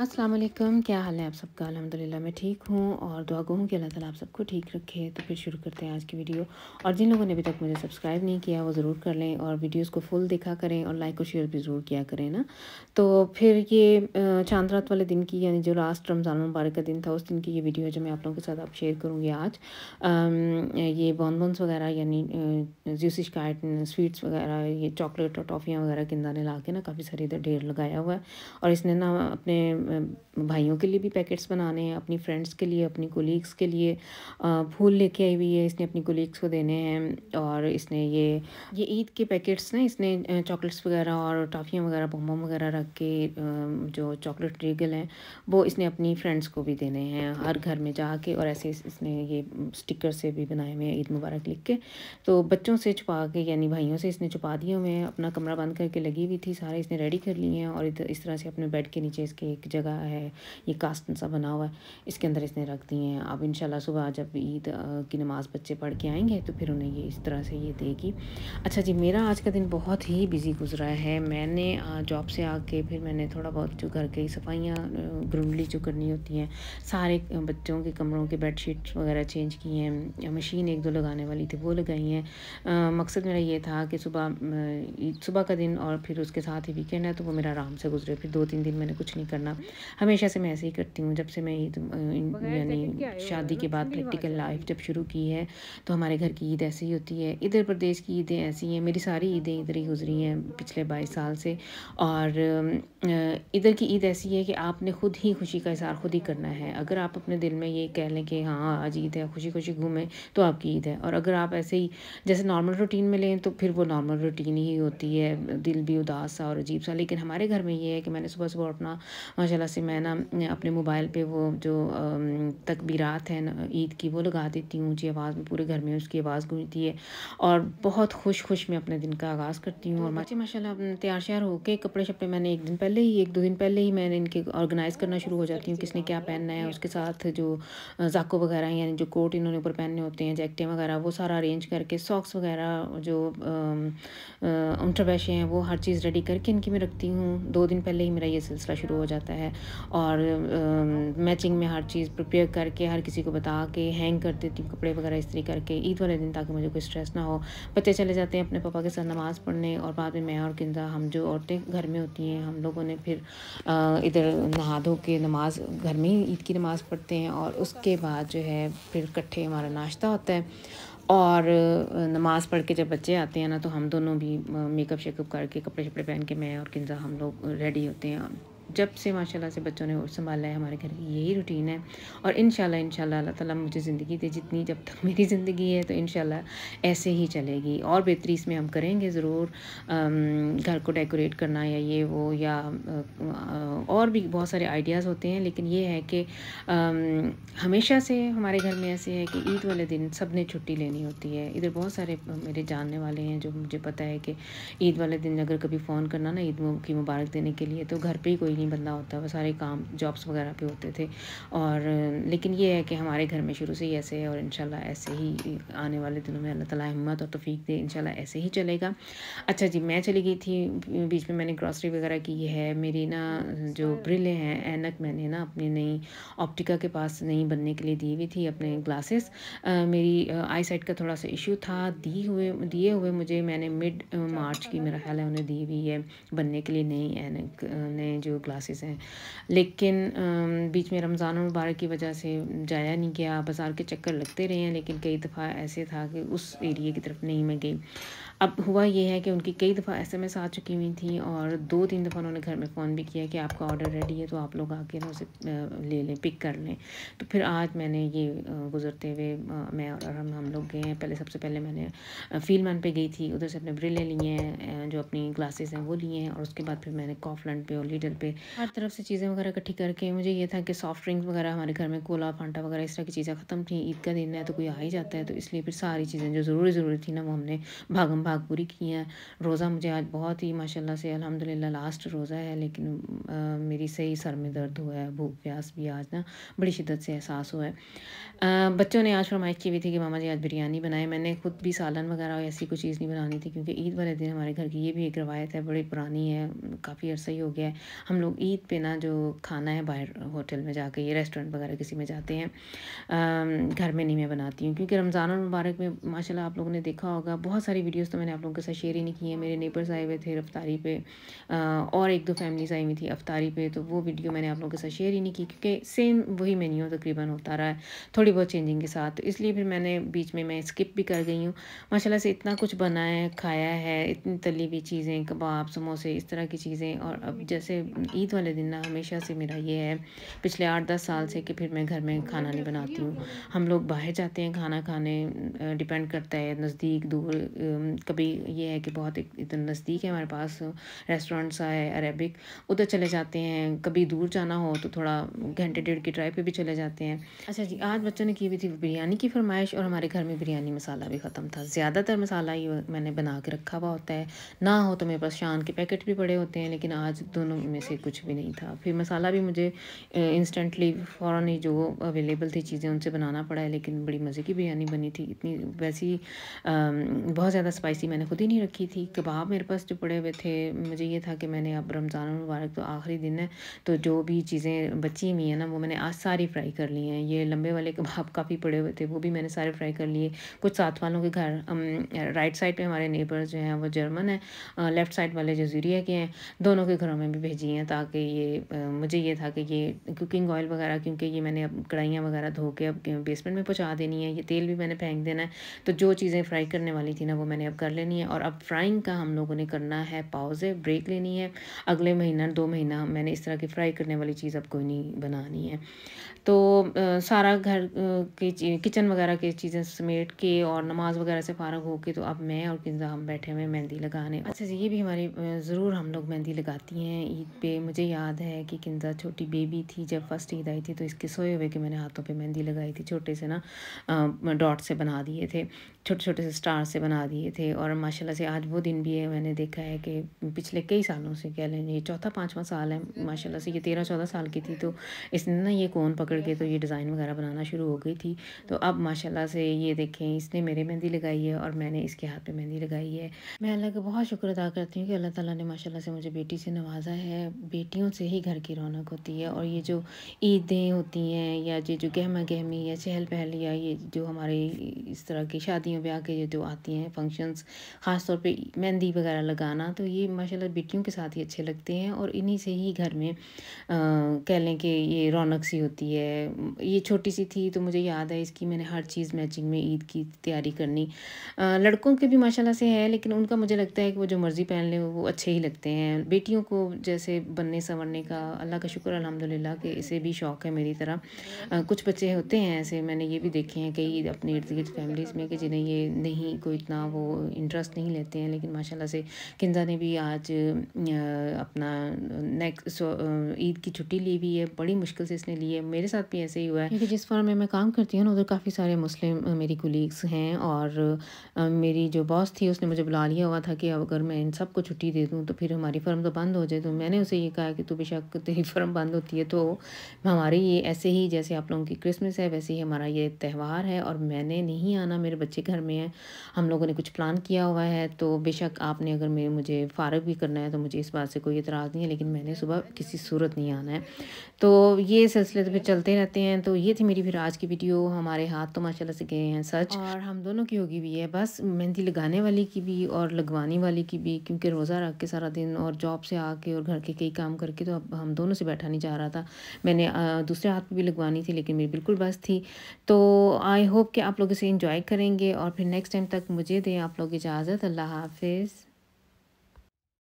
अस्सलाम वालेकुम, क्या हाल है आप सबका। अल्हम्दुलिल्लाह मैं ठीक हूँ और दुआ गो हूँ कि अल्लाह ताला आप सबको ठीक रखे। तो फिर शुरू करते हैं आज की वीडियो। और जिन लोगों ने अभी तक मुझे सब्सक्राइब नहीं किया वो ज़रूर कर लें और वीडियोस को फुल देखा करें और लाइक और शेयर भी ज़रूर किया करें ना। तो फिर ये चांद रात वाले दिन की, यानी जो लास्ट रमज़ान मुबारक का दिन था, उस दिन की ये वीडियो है जो मैं आप लोगों के साथ अब शेयर करूँगी आज। ये बॉन्स वगैरह, यानी जूसी शिकायत स्वीट्स वगैरह, ये चॉकलेट और टॉफ़ियाँ वगैरह किंदा ने ला के ना काफ़ी सारी इधर ढेर लगाया हुआ है। और इसने ना अपने भाइयों के लिए भी पैकेट्स बनाने हैं, अपनी फ्रेंड्स के लिए, अपनी कोलीग्स के लिए फूल लेके आई हुई है, इसने अपनी कोलीग्स को देने हैं। और इसने ये ईद के पैकेट्स ना, इसने चॉकलेट्स वगैरह और टॉफ़ियाँ वगैरह, बम वगैरह रख के जो चॉकलेट रीगल हैं वो इसने अपनी फ्रेंड्स को भी देने हैं हर घर में जाके। और ऐसे इसने ये स्टिकर से भी बनाए हुए हैं ईद मुबारक लिख के। तो बच्चों से छुपा के, यानी भाइयों से इसने छुपा दिए हुए हैं। अपना कमरा बंद करके लगी हुई थी, सारे इसने रेडी कर लिए हैं। और इस तरह से अपने बेड के नीचे इसके एक जगह है, ये कास्ट सा बना हुआ है, इसके अंदर इसने रख दिए हैं। अब इंशाल्लाह सुबह जब ईद की नमाज़ बच्चे पढ़ के आएंगे तो फिर उन्हें ये इस तरह से ये देगी। अच्छा जी, मेरा आज का दिन बहुत ही बिजी गुजरा है। मैंने जॉब से आके फिर मैंने थोड़ा बहुत जो घर की सफाइयाँ ग्रुंडली जो करनी होती हैं, सारे बच्चों के कमरों के बेडशीट्स वगैरह चेंज किए हैं। मशीन एक दो लगाने वाली थी वो लगाई हैं। मकसद मेरा ये था कि सुबह का दिन और फिर उसके साथ ही वीकेंड है तो वो मेरा आराम से गुजरे। फिर 2-3 दिन मैंने कुछ नहीं करना। हमेशा से मैं ऐसे ही करती हूँ। जब से मैं ईद यानी शादी के बाद प्रैक्टिकल लाइफ जब शुरू की है तो हमारे घर की ईद ऐसी ही होती है। इधर प्रदेश की ईदें ऐसी हैं, मेरी सारी ईदें इधर ही गुजरी हैं पिछले 22 साल से। और इधर की ईद ऐसी है कि आपने खुद ही खुशी का इज़हार खुद ही करना है। अगर आप अपने दिल में ये कह लें कि हाँ आज ईद है, खुशी खुशी घूमें, तो आपकी ईद है। और अगर आप ऐसे ही जैसे नॉर्मल रूटीन में लें तो फिर वो नॉर्मल रूटीन ही होती है, दिल भी उदास सा और अजीब सा। लेकिन हमारे घर में ये है कि मैंने सुबह सुबह उठना, माशाल्लाह से मैं ना अपने मोबाइल पे वो जो तकबीरात हैं ईद की वो लगा देती हूँ ऊँची आवाज़ में, पूरे घर में उसकी आवाज़ गूंजती है और बहुत खुश मैं अपने दिन का आगाज़ करती हूँ। और बच्चे माशाल्लाह तैयार श्यार होके, कपड़े शपड़े मैंने एक दो दिन पहले ही मैंने इनके ऑर्गेनाइज़ करना शुरू हो जाती हूँ, किसने क्या पहनना है। उसके साथ जो ज़ाको वगैरह यानी जो कोट इन्होंने ऊपर पहनने होते हैं, जैकेटें वगैरह, वो सारा अरेंज करके, सॉक्स वगैरह जो अंडरवेयर हैं वो हर चीज़ रेडी करके इनकी मैं रखती हूँ। 2 दिन पहले ही मेरा ये सिलसिला शुरू हो जाता है। और मैचिंग में हर चीज़ प्रिपेयर करके हर किसी को बता के हैंग कर देती हूँ कपड़े वगैरह इस्त्री करके ईद वाले दिन, ताकि मुझे कोई स्ट्रेस ना हो। बच्चे चले जाते हैं अपने पापा के साथ नमाज़ पढ़ने और बाद में मैं और किंदा, हम जो औरतें घर में होती हैं, हम लोगों ने फिर इधर नहा धो के नमाज़ घर में ही ईद की नमाज़ पढ़ते हैं। और उसके बाद जो है फिर इकट्ठे हमारा नाश्ता होता है। और नमाज़ पढ़ के जब बच्चे आते हैं ना तो हम दोनों भी मेकअप शेकअप करके, कपड़े शपड़े पहन के, मैं और किंजा हम लोग रेडी होते हैं। जब से माशाल्लाह से बच्चों ने होश संभाला है, हमारे घर की यही रूटीन है। और इंशाल्लाह अल्लाह ताला मुझे ज़िंदगी दे जितनी, जब तक मेरी ज़िंदगी है, तो इंशाल्लाह ऐसे ही चलेगी। और बेहतरी इसमें हम करेंगे ज़रूर। घर को डेकोरेट करना या ये वो, या और भी बहुत सारे आइडियाज़ होते हैं। लेकिन ये है कि हमेशा से हमारे घर में ऐसे है कि ईद वाले दिन सब ने छुट्टी लेनी होती है। इधर बहुत सारे मेरे जानने वाले हैं जो मुझे पता है कि ईद वाले दिन अगर कभी फ़ोन करना ना ईद की मुबारक देने के लिए, तो घर पे ही कोई नहीं बंदा होता, वो सारे काम जॉब्स वगैरह पे होते थे। और लेकिन ये है कि हमारे घर में शुरू से ही ऐसे है और इंशाल्लाह ऐसे ही आने वाले दिनों में अल्लाह ताला हिम्मत और तौफीक दे, इंशाल्लाह ऐसे ही चलेगा। अच्छा जी, मैं चली गई थी बीच में, मैंने ग्रॉसरी वगैरह की है। मेरी ना जो ब्रिलें हैं, ऐनक, मैंने ना अपनी नई ऑप्टिका के पास नई बनने के लिए दी हुई थी अपने ग्लासेस। मेरी आई साइट का थोड़ा सा इशू था, दिए हुए मुझे, मैंने मिड मार्च की मेरा ख्याल है उन्हें दी हुई है बनने के लिए नई ऐनक, नए जो ग्लासेस हैं। लेकिन बीच में रमज़ान मुबारक की वजह से जाया नहीं गया, बाज़ार के चक्कर लगते रहे हैं, लेकिन कई दफ़ा ऐसे था कि उस एरिए की तरफ नहीं मैं गई। अब हुआ ये है कि उनकी कई दफ़ा एसएमएस आ चुकी हुई थी और 2-3 दफ़ा उन्होंने घर में फ़ोन भी किया कि आपका ऑर्डर रेडी है, तो आप लोग आके ना उसे ले लें, पिक कर लें। तो फिर आज मैंने ये गुज़रते हुए मैं और हम लोग गए हैं। सबसे पहले मैंने फील्डमैन पे गई थी, उधर से अपने ब्रिलें लिए हैं, जो अपनी ग्लासेस हैं वो लिए हैं। और उसके बाद फिर मैंने कॉफलैंड पे और लीडल पे हर तरफ से चीज़ें वगैरह इकट्ठी करके, मुझे ये था कि सॉफ्ट ड्रिंक्स वगैरह हमारे घर में कोला फांटा वगैरह इस तरह की चीज़ें ख़त्म थी। ईद का दिन है तो कोई आ ही जाता है, तो इसलिए फिर सारी चीज़ें जो ज़रूरी थी ना वो हमने भागम भाग पूरी की हैं। रोज़ा मुझे आज बहुत ही माशाल्लाह से अल्हम्दुलिल्लाह लास्ट रोज़ा है, लेकिन मेरी सही सर में दर्द हुआ है, भूख प्यास भी आज ना बड़ी शिद्दत से एहसास हुआ है। बच्चों ने आज फरमाइश की हुई थी कि मामा जी आज बिरयानी बनाए। मैंने खुद भी सालन वगैरह ऐसी कोई चीज़ नहीं बनानी थी, क्योंकि ईद वाले दिन हमारे घर की ये भी एक रवायत है, बड़ी पुरानी है, काफ़ी अरसा ही हो गया है। हम लोग लोग ईद पे ना जो खाना है बाहर होटल में जाके, ये रेस्टोरेंट वगैरह किसी में जाते हैं, घर में नहीं मैं बनाती हूँ, क्योंकि रमज़ान मुबारक में माशाल्लाह आप लोगों ने देखा होगा, बहुत सारी वीडियोस तो मैंने आप लोगों के साथ शेयर ही नहीं की है। मेरे नेबर्स आए हुए थे अफ्तारी पे, और एक दो फैमिलीज़ आई हुई थी अफ्तारी पे, तो वो वीडियो मैंने आप लोगों के साथ शेयर ही नहीं की, क्योंकि सेम वही मेन्यू तकरीबन होता रहा है, थोड़ी बहुत चेंजिंग के साथ, तो इसलिए फिर मैंने बीच में मैं स्किप भी कर गई हूँ। माशाल्लाह से इतना कुछ बना है, खाया है, इतनी तली हुई चीज़ें, कबाब, समोसे, इस तरह की चीज़ें। और अब जैसे ईद वाले दिन ना हमेशा से मेरा ये है पिछले 8-10 साल से कि फिर मैं घर में खाना नहीं बनाती हूँ। हम लोग बाहर जाते हैं खाना खाने, डिपेंड करता है नज़दीक दूर। कभी ये है कि बहुत इतना नज़दीक है हमारे पास रेस्टोरेंट सा है अरेबिक, उधर चले जाते हैं। कभी दूर जाना हो तो थोड़ा घंटे डेढ़ की ड्राइव पे भी चले जाते हैं। अच्छा जी, आज बच्चों ने की हुई थी बिरयानी की फरमाइश, और हमारे घर में बिरयानी मसाला भी ख़त्म था। ज़्यादातर मसाला ही मैंने बना के रखा हुआ होता है, ना हो तो मेरे पास शान के पैकेट भी पड़े होते हैं, लेकिन आज दोनों में से कुछ भी नहीं था। फिर मसाला भी मुझे इंस्टेंटली फ़ौरन ही जो अवेलेबल थी चीज़ें उनसे बनाना पड़ा है, लेकिन बड़ी मज़े की बिरयानी बनी थी। इतनी वैसी बहुत ज़्यादा स्पाइसी मैंने खुद ही नहीं रखी थी। कबाब मेरे पास जो पड़े हुए थे, मुझे ये था कि मैंने अब रमज़ान मुबारक तो आखिरी दिन है, तो जो भी चीज़ें बची हुई हैं ना वो मैंने आज सारी फ्राई कर ली हैं। ये लंबे वाले कबाब काफ़ी पड़े हुए थे, वो भी मैंने सारे फ्राई कर लिए। कुछ साथ वालों के घर, राइट साइड पे हमारे नेबर्स जो हैं वो जर्मन है, लेफ़्ट साइड वाले जो ज़ुरिया के हैं, दोनों के घरों में भी भेजी हैं, ताकि ये मुझे ये था कि ये कुकिंग ऑयल वगैरह, क्योंकि ये मैंने अब कढ़ाइयाँ वगैरह धो के अब बेसमेंट में पहुँचा देनी है, ये तेल भी मैंने फेंक देना है, तो जो चीज़ें फ्राई करने वाली थी ना वो मैंने अब कर लेनी है। और अब फ्राइंग का हम लोगों ने करना है पॉज़ है, ब्रेक लेनी है। अगले महीना 2 महीना मैंने इस तरह की फ्राई करने वाली चीज़ अब कोई नहीं बनानी है। तो सारा घर की किचन वगैरह की चीज़ें समेट के और नमाज़ वगैरह से फ़ारग हो के, तो अब मैं और किंज़ा हम बैठे हुए मेहंदी लगाने। अच्छा जी, ये भी हमारी ज़रूर हम लोग मेहंदी लगाती हैं ईद पे। मुझे याद है कि किंज़ा छोटी बेबी थी, जब फर्स्ट ईद आई थी तो इसके सोए हुए के मैंने हाथों पे मेहंदी लगाई थी, छोटे से ना डॉट से बना दिए थे, छोटे छोटे से स्टार से बना दिए थे। और माशाल्लाह से आज वो दिन भी है। मैंने देखा है कि पिछले कई सालों से, कह लें ये चौथा पाँचवा साल है माशाल्लाह से, ये 13-14 साल की थी तो इसने ना ये कोन पकड़ के तो ये डिज़ाइन वगैरह बनाना शुरू हो गई थी। तो अब माशाल्लाह से ये देखें, इसने मेरे मेहंदी लगाई है और मैंने इसके हाथ पे मेहंदी लगाई है। मैं अल्लाह का बहुत शुक्र अदा करती हूँ कि अल्लाह ताला ने माशाल्लाह से मुझे बेटी से नवाजा है। बेटियों से ही घर की रौनक होती है। और ये जो ईदें होती हैं, या ये जो गहमा गहमी या चहल पहल, या ये जो हमारे इस तरह की शादियों ब्याह के जो आती हैं फंक्शंस, ख़ास तौर पे मेहंदी वगैरह लगाना, तो ये माशाल्लाह बेटियों के साथ ही अच्छे लगते हैं। और इन्हीं से ही घर में कह लें कि ये रौनक सी होती है। ये छोटी सी थी तो मुझे याद है इसकी मैंने हर चीज़ मैचिंग में ईद की तैयारी करनी। लड़कों के भी माशाल्लाह से है, लेकिन उनका मुझे लगता है कि वो जो मर्ज़ी पहन लें वो अच्छे ही लगते हैं। बेटियों को जैसे बनने संवरने का अल्लाह का शुक्र अल्हम्दुलिल्लाह कि इसे भी शौक़ है मेरी तरह। कुछ बच्चे होते हैं ऐसे, मैंने ये भी देखे हैं कई अपने इर्द गिर्द फैमिलीज़ में, कि जिन्हें ये नहीं कोई इतना वो इंटरेस्ट नहीं लेते हैं। लेकिन माशाल्लाह से किंज़ा ने भी आज अपना ईद की छुट्टी ली हुई है, बड़ी मुश्किल से इसने ली है। मेरे साथ भी ऐसे ही हुआ है, क्योंकि जिस फर्म में मैं काम करती हूँ ना उधर काफ़ी सारे मुस्लिम मेरी कोलीग्स हैं। और मेरी जो बॉस थी उसने मुझे बुला लिया हुआ था कि अगर मैं इन सबको छुट्टी दे दूँ तो फिर हमारी फ़र्म तो बंद हो जाए। तो मैंने उसे ये कहा कि तू बेशक तेरी फ़र्म बंद होती है तो हमारी ये ऐसे ही जैसे आप लोगों की क्रिसमस है वैसे ही हमारा ये त्यौहार है, और मैंने नहीं आना, मेरे बच्चे घर में हैं, हम लोगों ने कुछ प्लान किया हुआ है। तो बेशक आपने अगर मुझे फ़ारग भी करना है तो मुझे इस बात से कोई एतराज़ नहीं है, लेकिन मैंने सुबह किसी सूरत नहीं आना है। तो ये सिलसिले तो फिर चलते रहते हैं। तो ये थी मेरी फिर आज की वीडियो। हमारे हाथ तो माशाल्लाह से गए हैं सच, और हम दोनों की होगी भी है, बस मेहंदी लगाने वाली की भी और लगवाने वाली की भी, क्योंकि रोज़ा रख के सारा दिन और जॉब से आके और घर के कई काम करके तो अब हम दोनों से बैठा नहीं जा रहा था। मैंने दूसरे हाथ पे भी लगवानी थी, लेकिन मेरी बिल्कुल बस थी। तो आई होप कि आप लोग इसे इंजॉय करेंगे, और फिर नेक्स्ट टाइम तक मुझे दें आप लोग इजाज़त। अल्लाह हाफिज़।